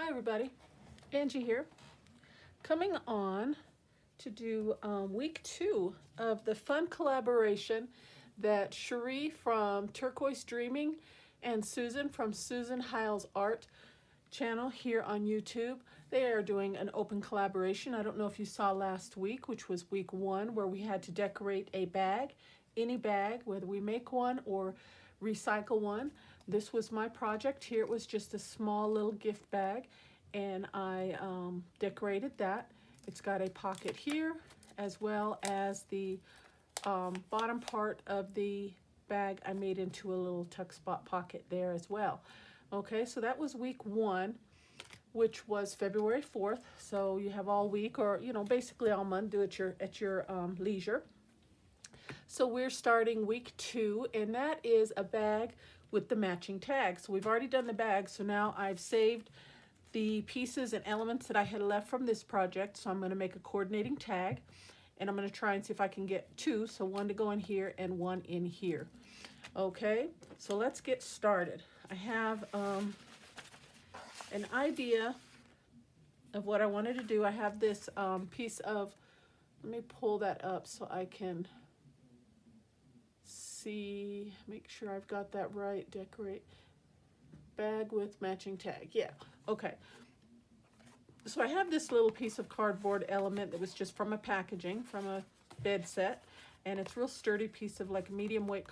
Hi everybody, Angie here, coming on to do week 2 of the fun collaboration that Sheree from Turquoise Dreaming and Susan from Susan Hiles Art channel here on YouTube. They are doing an open collaboration. I don't know if you saw last week, which was week 1, where we had to decorate a bag, any bag, whether we make one or recycle one. This was my project. Here it was just a small little gift bag, and I decorated that. It's got a pocket here, as well as the bottom part of the bag I made into a little tuck spot pocket there as well. Okay, so that was week 1, which was February 4th. So you have all week, or basically all month. Do it at your leisure. So we're starting week 2, and that is a bag with the matching tag. So we've already done the bag, so now I've saved the pieces and elements that I had left from this project. So I'm going to make a coordinating tag, and I'm going to try and see if I can get 2, so one to go in here and one in here. Okay, so let's get started. I have an idea of what I wanted to do. I have this piece of, let me pull that up so I can see, make sure I've got that right. Decorate bag with matching tag. Yeah, okay. So I have this little piece of cardboard element that was just from a packaging, from a bed set, and it's a real sturdy piece of like medium weight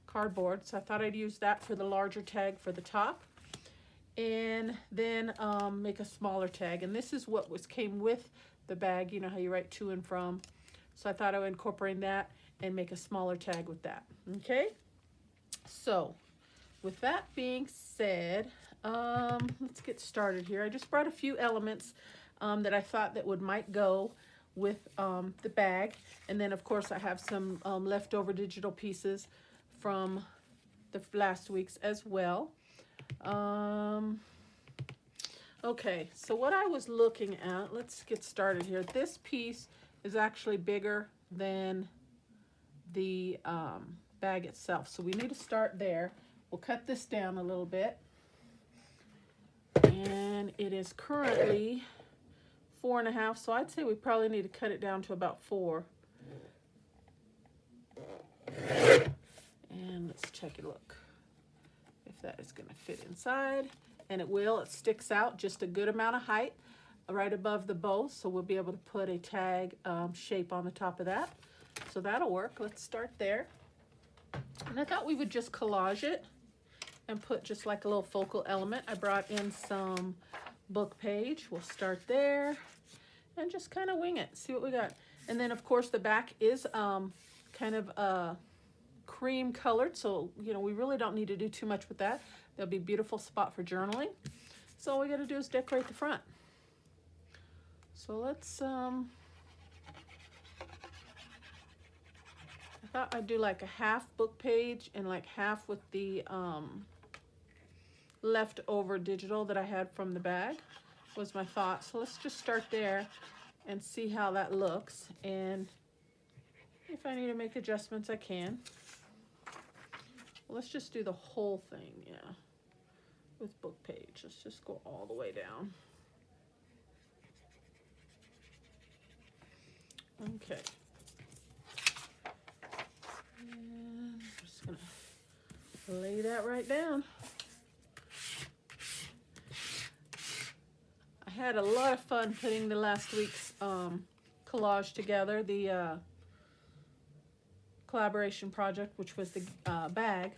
cardboard. So I thought I'd use that for the larger tag for the top, and then make a smaller tag. And this is what came with the bag. You know how you write to and from. So I thought I would incorporate that and make a smaller tag with that. Okay, so with that being said, let's get started here. I just brought a few elements that I thought that might go with the bag, and then of course I have some leftover digital pieces from the last week's as well. Okay, so what I was looking at, let's get started here. This piece is actually bigger than the bag itself, so we need to start there. We'll cut this down a little bit, and it is currently 4.5, so I'd say we probably need to cut it down to about 4. And let's check it, look, if that is going to fit inside, and it will. It sticks out just a good amount of height right above the bow, so we'll be able to put a tag shape on the top of that. So that'll work. Let's start there. And I thought we would just collage it and put just like a little focal element. I brought in some book page. We'll start there and just kind of wing it, see what we got. And then of course the back is kind of cream colored, so we really don't need to do too much with that. There'll be a beautiful spot for journaling. So all we got to do is decorate the front. So let's I thought I'd do like a half book page and like half with the leftover digital that I had from the bag, was my thought. So let's just start there and see how that looks, and if I need to make adjustments I can. Well, let's just do the whole thing, yeah, with book page. Let's just go all the way down. Okay. And I'm just gonna lay that right down. I had a lot of fun putting the last week's collage together, the collaboration project, which was the bag,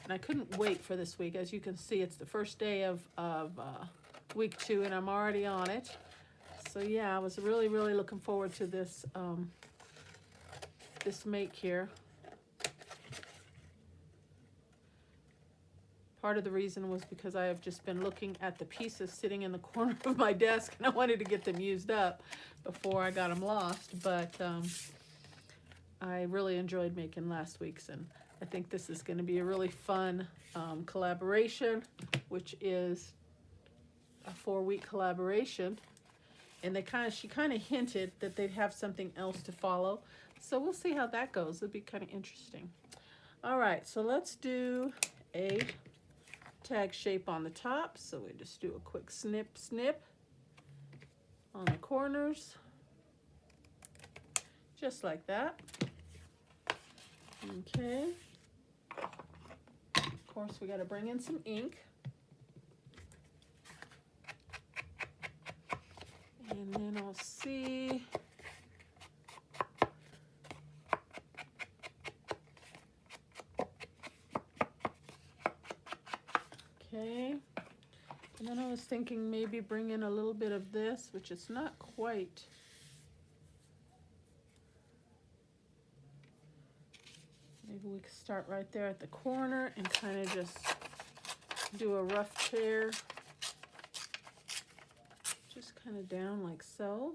and I couldn't wait for this week. As you can see, it's the first day of week 2, and I'm already on it. So yeah, I was really looking forward to this this make here. Part of the reason was because I have just been looking at the pieces sitting in the corner of my desk, and I wanted to get them used up before I got them lost. But I really enjoyed making last week's, and I think this is going to be a really fun collaboration, which is a 4-week collaboration. And she kind of hinted that they'd have something else to follow. So we'll see how that goes. It'll be kind of interesting. All right, so let's do a tag shape on the top, so we just do a quick snip snip on the corners, just like that. Okay. Of course, we got to bring in some ink. And then I'll see. Okay. And then I was thinking maybe bring in a little bit of this, which is not quite. Maybe we could start right there at the corner and kind of just do a rough tear. Just kind of down like so.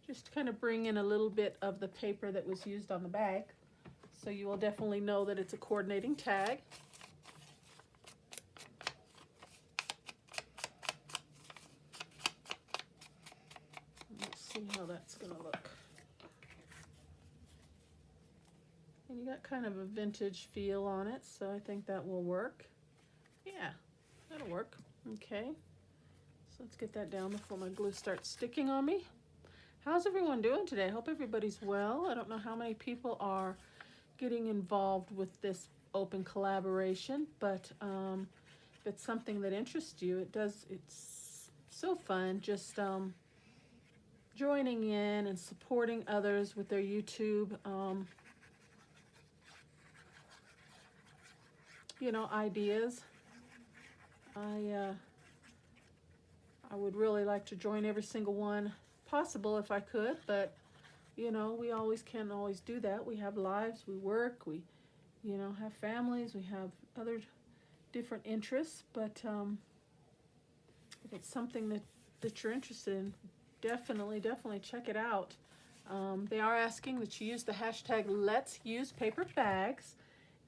Just to kind of bring in a little bit of the paper that was used on the bag. So you will definitely know that it's a coordinating tag. Let's see how that's going to look. And you got kind of a vintage feel on it, so I think that will work. Yeah, that'll work. Okay, so let's get that down before my glue starts sticking on me. How's everyone doing today? I hope everybody's well. I don't know how many people are getting involved with this open collaboration, but if it's something that interests you, it's so fun just joining in and supporting others with their YouTube ideas. I would really like to join every single one possible if I could, but we can't always do that. We have lives, we work, we have families, we have other different interests, but if it's something that you're interested in, definitely check it out. They are asking that you use the hashtag Let's Use Paper Bags,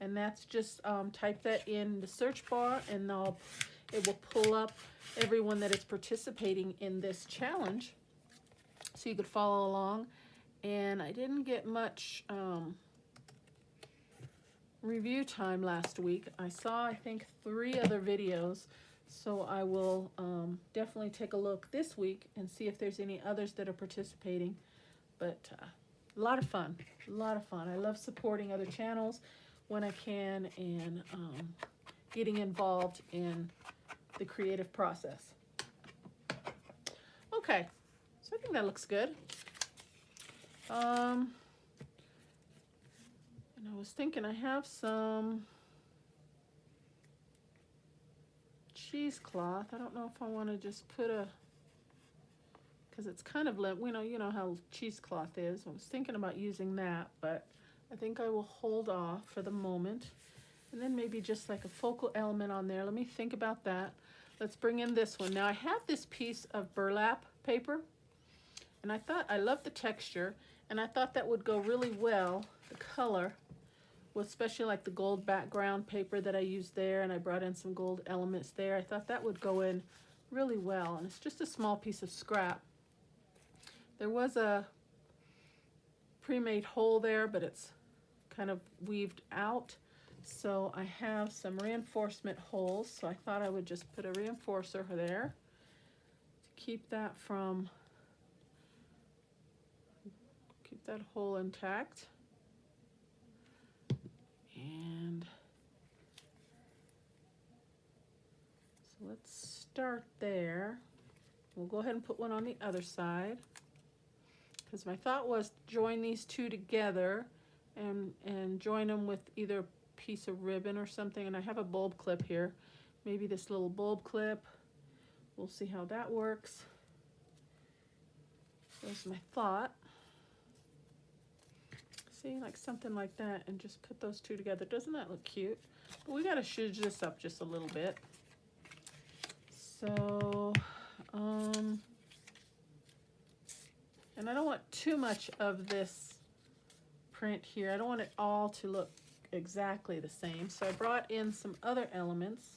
and that's just type that in the search bar, and it will pull up everyone that is participating in this challenge, so you could follow along. And I didn't get much review time last week. I saw, I think, 3 other videos, so I will definitely take a look this week and see if there's any others that are participating. But a lot of fun, I love supporting other channels when I can, and getting involved in the creative process. Okay, so I think that looks good. And I was thinking I have some cheesecloth. I don't know if I want to just put because it's kind of limp. You know how cheesecloth is. I was thinking about using that, but I think I will hold off for the moment. And then maybe just like a focal element on there. Let me think about that. Let's bring in this one. Now I have this piece of burlap paper, and I love the texture, and I thought that would go really well, the color, with especially like the gold background paper that I used there, and I brought in some gold elements there. I thought that would go in really well, and it's just a small piece of scrap. There was a pre-made hole there, but it's kind of weaved out. So I have some reinforcement holes, so I thought I would just put a reinforcer there to keep that hole intact. And so let's start there. We'll go ahead and put one on the other side, because my thought was join these two together and join them with either a piece of ribbon or something. And I have a bulb clip here, maybe this little bulb clip. We'll see how that works. There's my thought. See, like something like that, and just put those two together. Doesn't that look cute? But we gotta shudge this up just a little bit. So, and I don't want too much of this print here. I don't want it all to look exactly the same. So I brought in some other elements,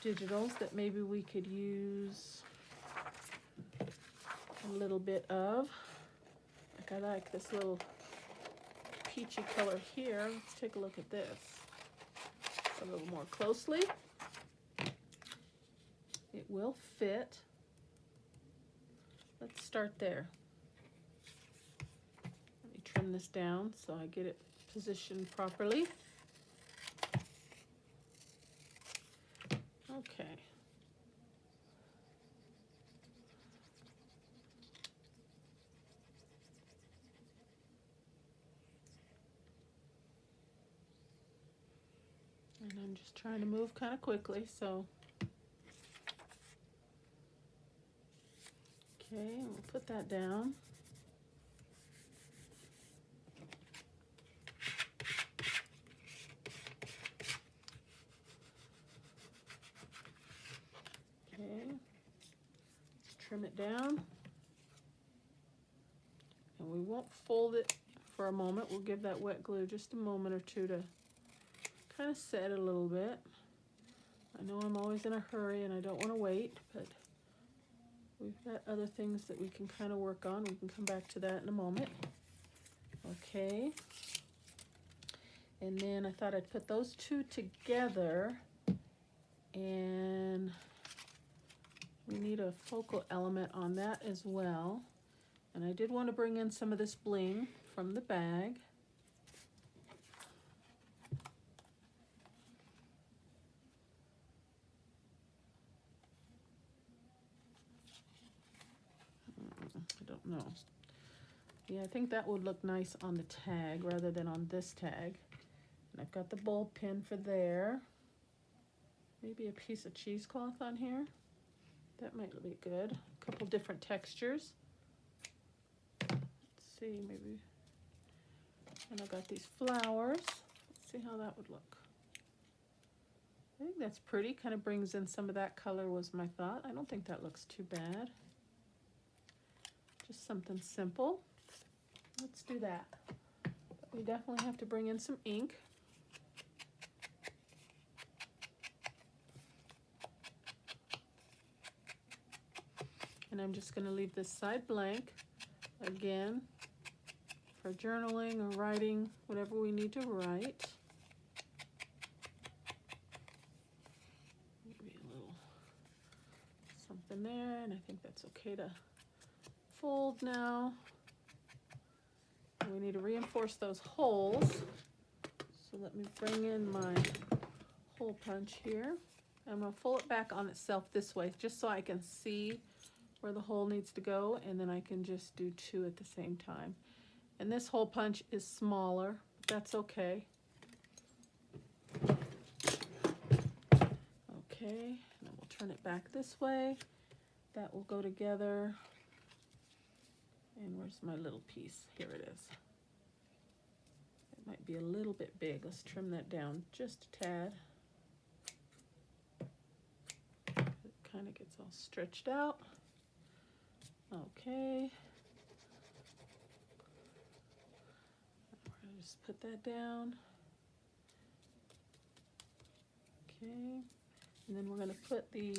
digitals, that maybe we could use a little bit of. Like I like this little peachy color here. Let's take a look at this a little more closely. it will fit. Let's start there. Let me trim this down so I get it positioned properly. Okay. And I'm just trying to move kind of quickly, so. Okay, we'll put that down. Okay, let's trim it down. And we won't fold it for a moment. We'll give that wet glue just a moment or two to kind of set a little bit. I know I'm always in a hurry and I don't want to wait, but we've got other things that we can kind of work on. We can come back to that in a moment. Okay. And then I thought I'd put those two together, and we need a focal element on that as well. And I did want to bring in some of this bling from the bag. I don't know. Yeah, I think that would look nice on the tag rather than on this tag. And I've got the bulb pin for there. Maybe a piece of cheesecloth on here. That might be good. A couple different textures. Let's see, maybe. And I've got these flowers. Let's see how that would look. I think that's pretty. Kind of brings in some of that color was my thought. I don't think that looks too bad. Just something simple. Let's do that. But we definitely have to bring in some ink. And I'm just going to leave this side blank again for journaling or writing, whatever we need to write. Maybe a little something there, and I think that's okay to fold now. And we need to reinforce those holes. So let me bring in my hole punch here. I'm going to fold it back on itself this way, just so I can see where the hole needs to go, and then I can just do two at the same time. And this hole punch is smaller, but that's okay. Okay, and then we'll turn it back this way. That will go together. And where's my little piece? Here it is. It might be a little bit big. Let's trim that down just a tad. It kind of gets all stretched out. Okay. We're going to just put that down. Okay. And then we're going to put the,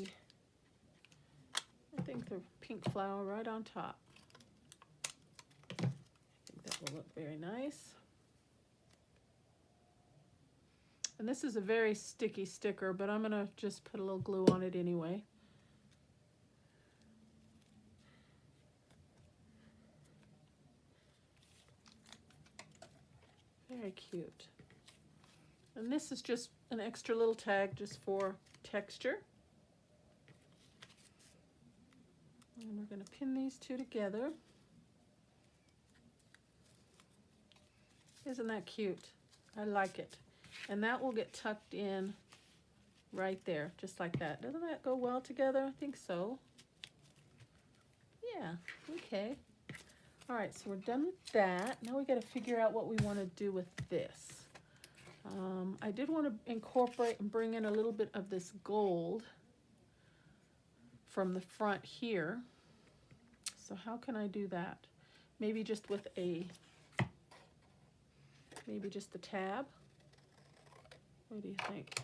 I think the pink flower right on top. I think that will look very nice. And this is a very sticky sticker, but I'm going to just put a little glue on it anyway. Very cute. And this is just an extra little tag just for texture. And we're going to pin these two together. Isn't that cute? I like it. And that will get tucked in right there, just like that. Doesn't that go well together? I think so. Yeah, okay. All right, so we're done with that. Now we got to figure out what we want to do with this. I did want to incorporate and bring in a little bit of this gold from the front here. So how can I do that? Maybe just with a, maybe just the tab. What do you think?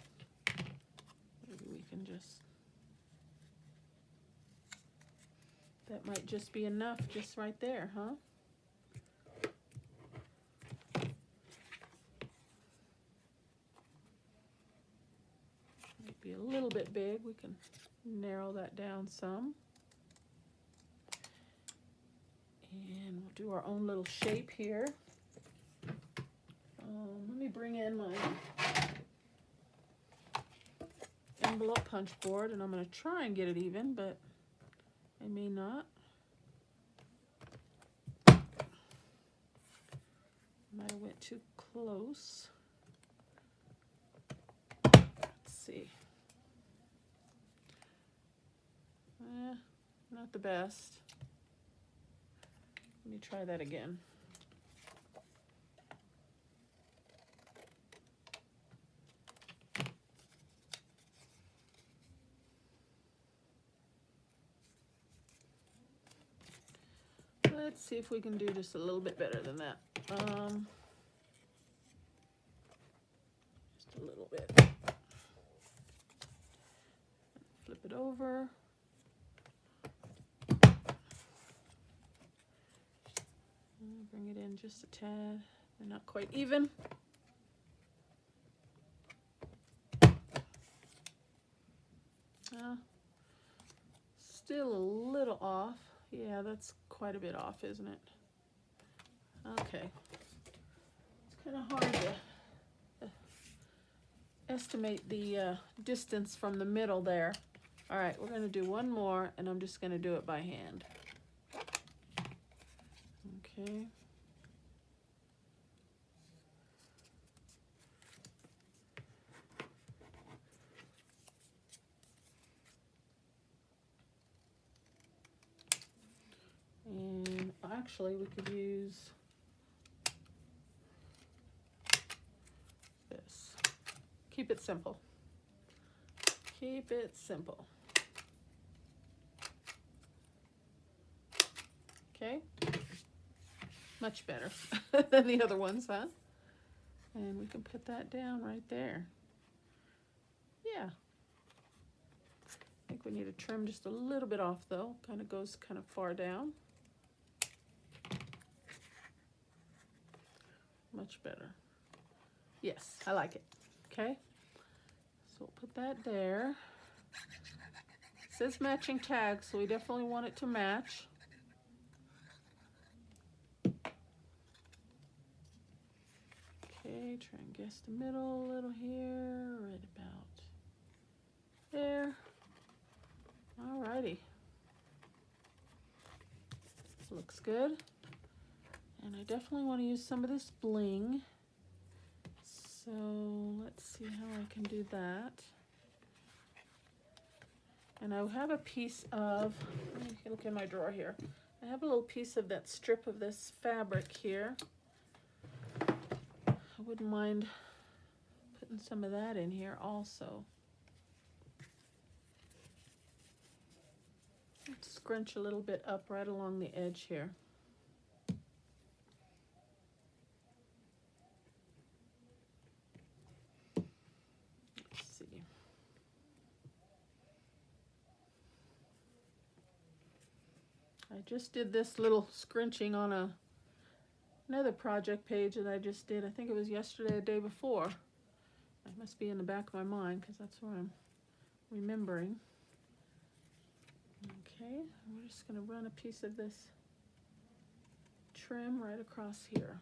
Maybe we can just, that might just be enough just right there, huh? Maybe a little bit bit big. We can narrow that down some. And we'll do our own little shape here. Let me bring in my envelope punch board, and I'm going to try and get it even, but I may not. Might have went too close. Let's see. Not the best. Let me try that again. Let's see if we can do just a little bit better than that. Just a little bit. Flip it over. Bring it in just a tad. They're not quite even. Still a little off. Yeah, that's quite a bit off, isn't it? Okay. It's kind of hard to estimate the distance from the middle there. All right, we're going to do one more, and I'm just going to do it by hand. Okay. And actually, we could use this. Keep it simple. Keep it simple. Okay. Much better than the other ones, huh? And we can put that down right there. Yeah. I think we need to trim just a little bit off though. Kind of goes kind of far down. Much better. Yes, I like it. Okay. So we'll put that there. It says matching tag, so we definitely want it to match. Okay, try and guess the middle a little here, right about there. Alrighty. Looks good. And I definitely want to use some of this bling. So let's see how I can do that. And I have a piece of, let me look in my drawer here. I have a little piece of that strip of this fabric here. I wouldn't mind putting some of that in here also. Let's scrunch a little bit up right along the edge here. Let's see. I just did this little scrunching on another project page that I just did. I think it was yesterday, the day before. It must be in the back of my mind because that's what I'm remembering. Okay, we're just going to run a piece of this trim right across here.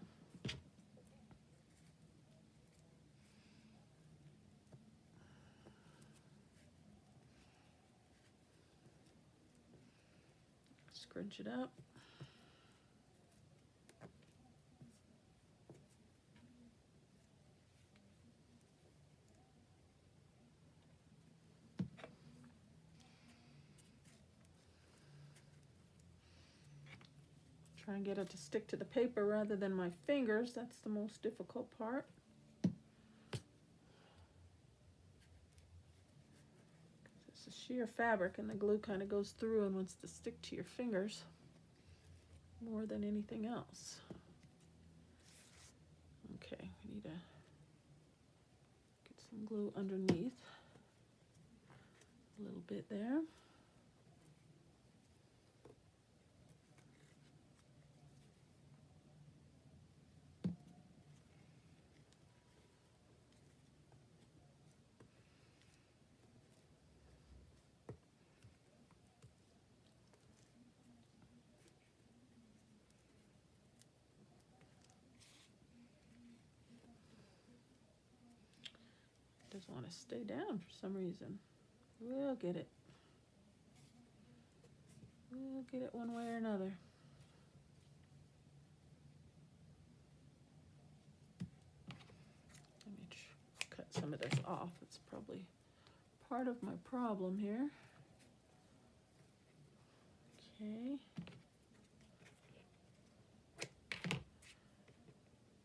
Scrunch it up. Try and get it to stick to the paper rather than my fingers. That's the most difficult part. It's a sheer fabric and the glue kind of goes through and wants to stick to your fingers more than anything else. Okay, we need to get some glue underneath. A little bit there. doesn't want to stay down for some reason. We'll get it. We'll get it one way or another. Let me cut some of this off. It's probably part of my problem here. Okay.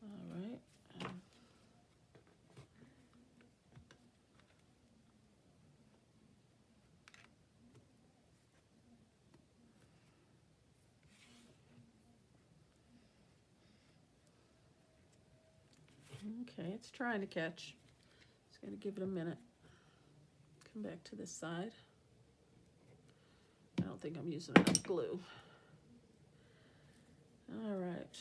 All right. Okay, it's trying to catch. Just gotta give it a minute. Come back to this side. I don't think I'm using enough glue. All right.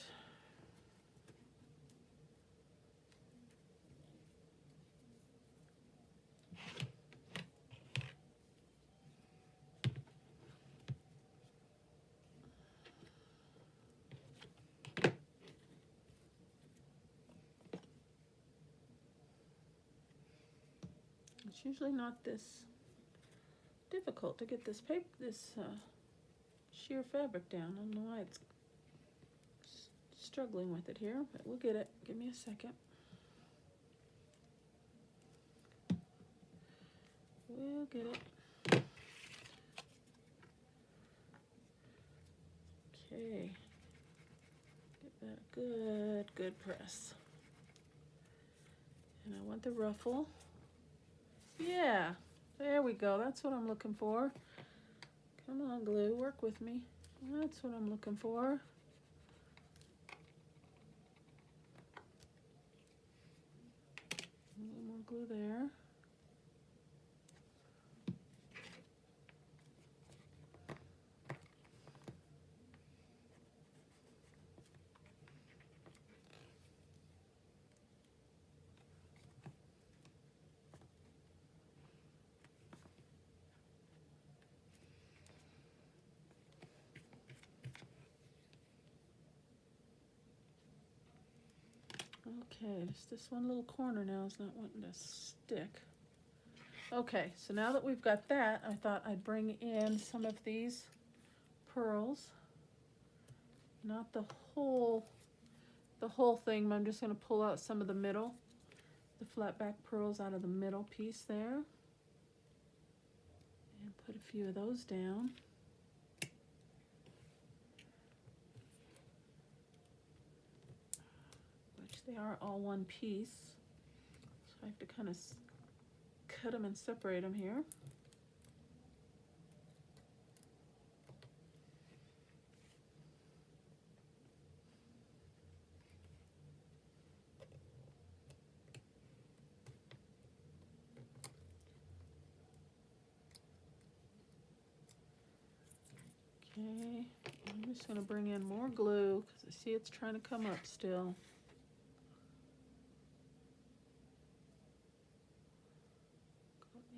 It's usually not this difficult to get this sheer fabric down. I don't know why it's struggling with it here, but we'll get it. Give me a second. We'll get it. Okay. Get that good press. And I want the ruffle. Yeah, there we go. That's what I'm looking for. Come on, glue, work with me. That's what I'm looking for. A little more glue there. Okay, just this one little corner now is not wanting to stick. Okay, so now that we've got that, I thought I'd bring in some of these pearls. Not the whole thing, but I'm just going to pull out some of the middle, the flat back pearls out of the middle piece there. And put a few of those down. They are all one piece, so I have to kind of cut them and separate them here. Okay, I'm just going to bring in more glue because I see it's trying to come up still.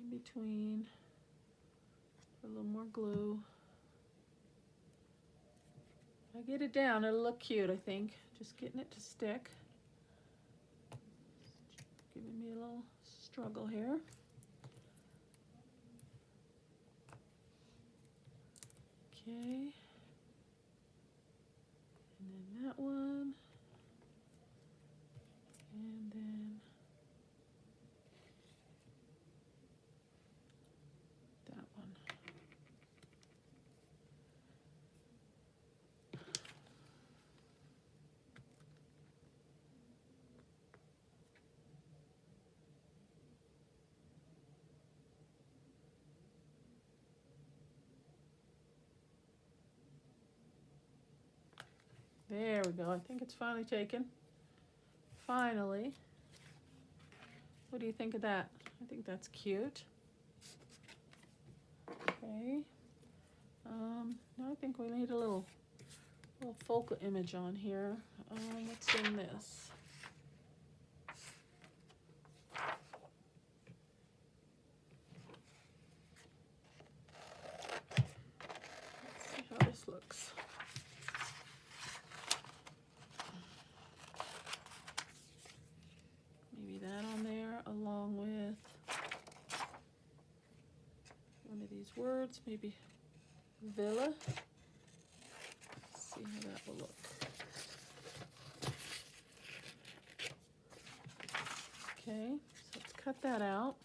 In between, a little more glue. If I get it down, it'll look cute, I think. Just getting it to stick. Giving me a little struggle here. Okay. And then that one. And then that one. There we go. I think it's finally taken. Finally. What do you think of that? I think that's cute. Okay. Now I think we need a little focal image on here. What's in this? Let's see how this looks. Maybe that on there along with of these words, maybe villa. Let's see how that will look. Okay, so let's cut that out.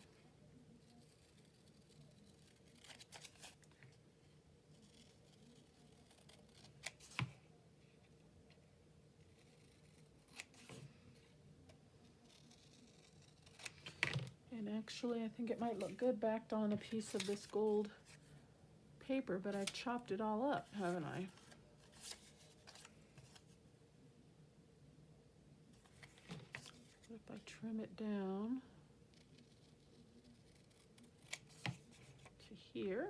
And actually, I think it might look good backed on a piece of this gold paper, but I've chopped it all up, haven't I? What if I trim it down to here?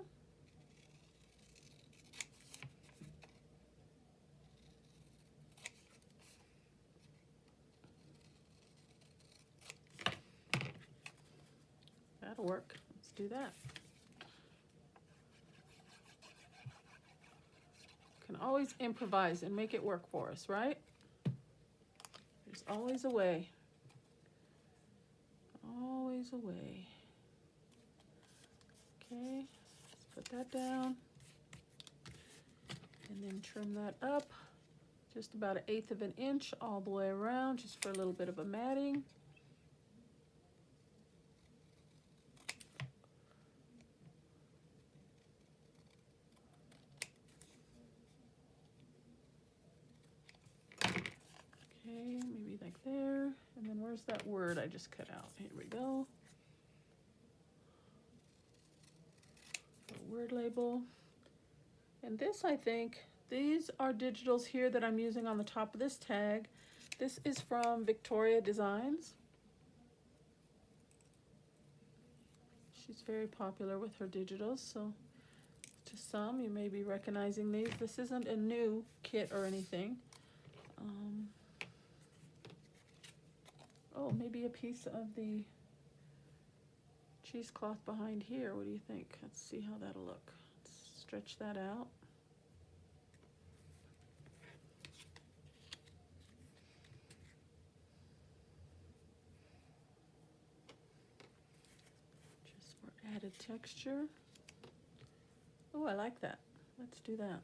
That'll work. Let's do that. Can always improvise and make it work for us, right? There's always a way. Always a way. Okay, let's put that down. And then trim that up just about 1/8 of an inch all the way around, just for a little bit of a matting. Okay, maybe like there. And then where's that word I just cut out? Here we go. A word label. And this, I think, these are digitals here that I'm using on the top of this tag. This is from Victoria Designs. She's very popular with her digitals, so to some you may be recognizing these. This isn't a new kit or anything. Oh, maybe a piece of the cheesecloth behind here. What do you think? Let's see how that'll look. Let's stretch that out. Just for added texture. Oh, I like that. Let's do that.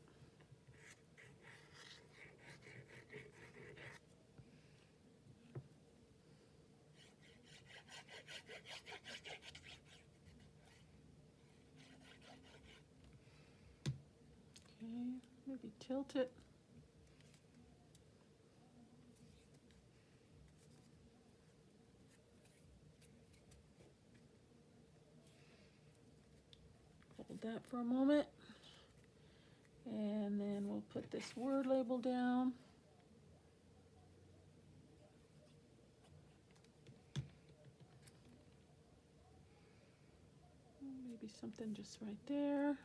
Okay, maybe tilt it. Hold that for a moment. And then we'll put this word label down. Maybe something just right there.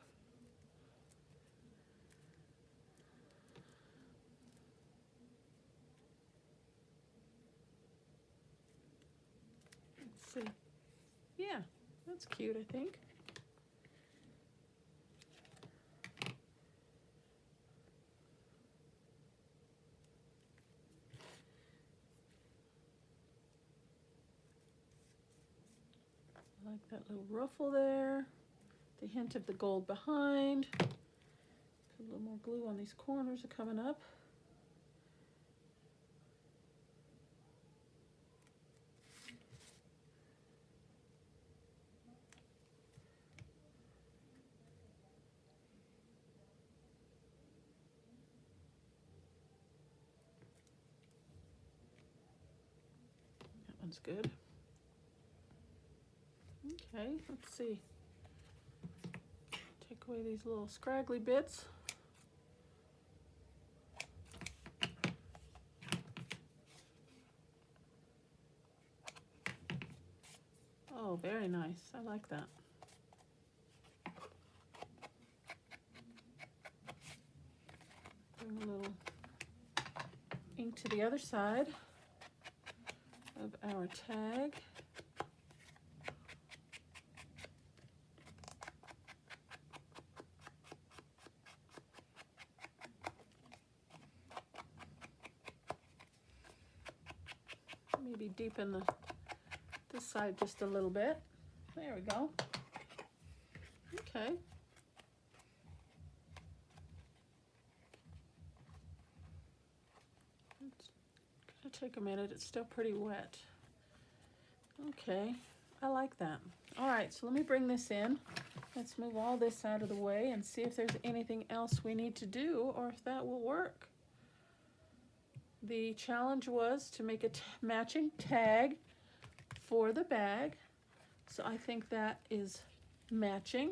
Let's see. Yeah, that's cute, I think. I like that little ruffle there. The hint of the gold behind. Put a little more glue on these corners are coming up. That one's good. Okay, let's see. Take away these little scraggly bits. Oh, very nice. I like that. Bring a little ink to the other side of our tag. Maybe deepen this side just a little bit. There we go. Okay. It's gonna take a minute. It's still pretty wet. Okay, I like that. All right, so let me bring this in. Let's move all this out of the way and see if there's anything else we need to do or if that will work. The challenge was to make a matching tag for the bag. So I think that is matching.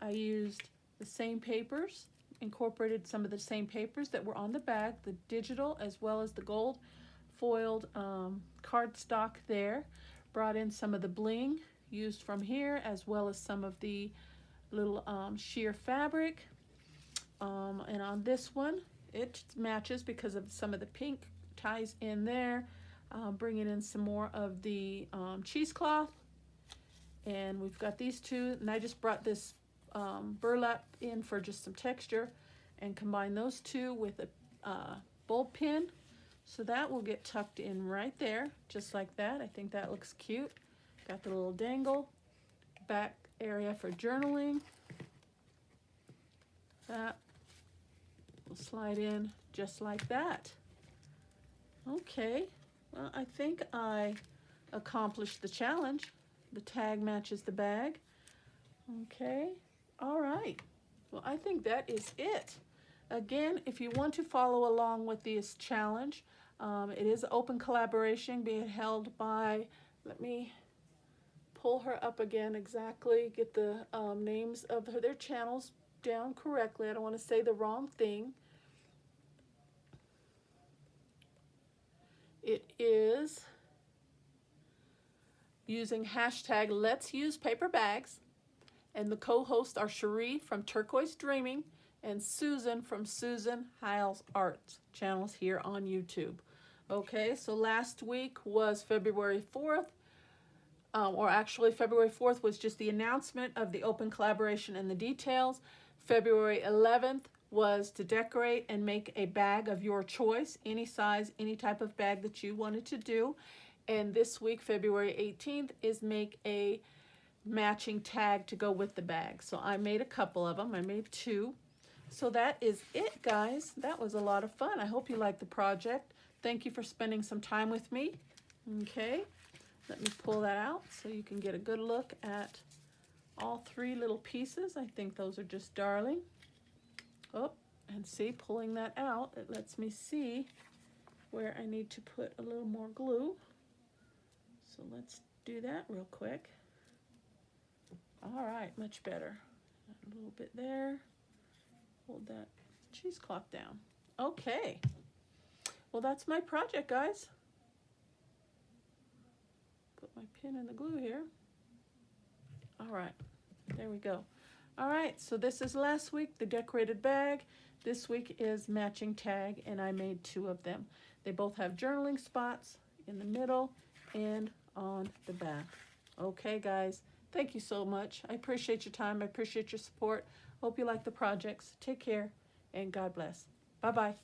I used the same papers, incorporated some of the same papers that were on the bag, the digital as well as the gold foiled cardstock there. Brought in some of the bling used from here as well as some of the little sheer fabric. And on this one, it matches because of some of the pink ties in there. Bringing in some more of the cheesecloth. And we've got these two, and I just brought this burlap in for just some texture and combine those two with a bulb pin. So that will get tucked in right there, just like that. I think that looks cute. Got the little dangle, back area for journaling. That will slide in just like that. Okay, well, I think I accomplished the challenge. The tag matches the bag. Okay, all right. Well, I think that is it. Again, if you want to follow along with this challenge, it is open collaboration being held by, let me pull her up again exactly, get the names of their channels down correctly. I don't want to say the wrong thing. It is using hashtag Let's Use Paper Bags, and the co-hosts are Sheree from Turquoise Dreaming and Susan from Susan Hiles Arts channels here on YouTube. Okay, so last week was February 4th, or actually February 4th was just the announcement of the open collaboration and the details. February 11th was to decorate and make a bag of your choice, any size, any type of bag that you wanted to do. And this week, February 18th, is make a matching tag to go with the bag. So I made a couple of them. I made two. So that is it, guys. That was a lot of fun. I hope you liked the project. Thank you for spending some time with me. Okay, let me pull that out so you can get a good look at all three little pieces. I think those are just darling. Oh, and see, pulling that out, it lets me see where I need to put a little more glue. So let's do that real quick. All right, much better. A little bit there. Hold that cheesecloth down. Okay. Well, that's my project, guys. Put my pin in the glue here. All right, there we go. All right, so this is last week, the decorated bag. This week is matching tag, and I made two of them. They both have journaling spots in the middle and on the back. Okay, guys, thank you so much. I appreciate your time. I appreciate your support. Hope you like the projects. Take care, and God bless. Bye-bye.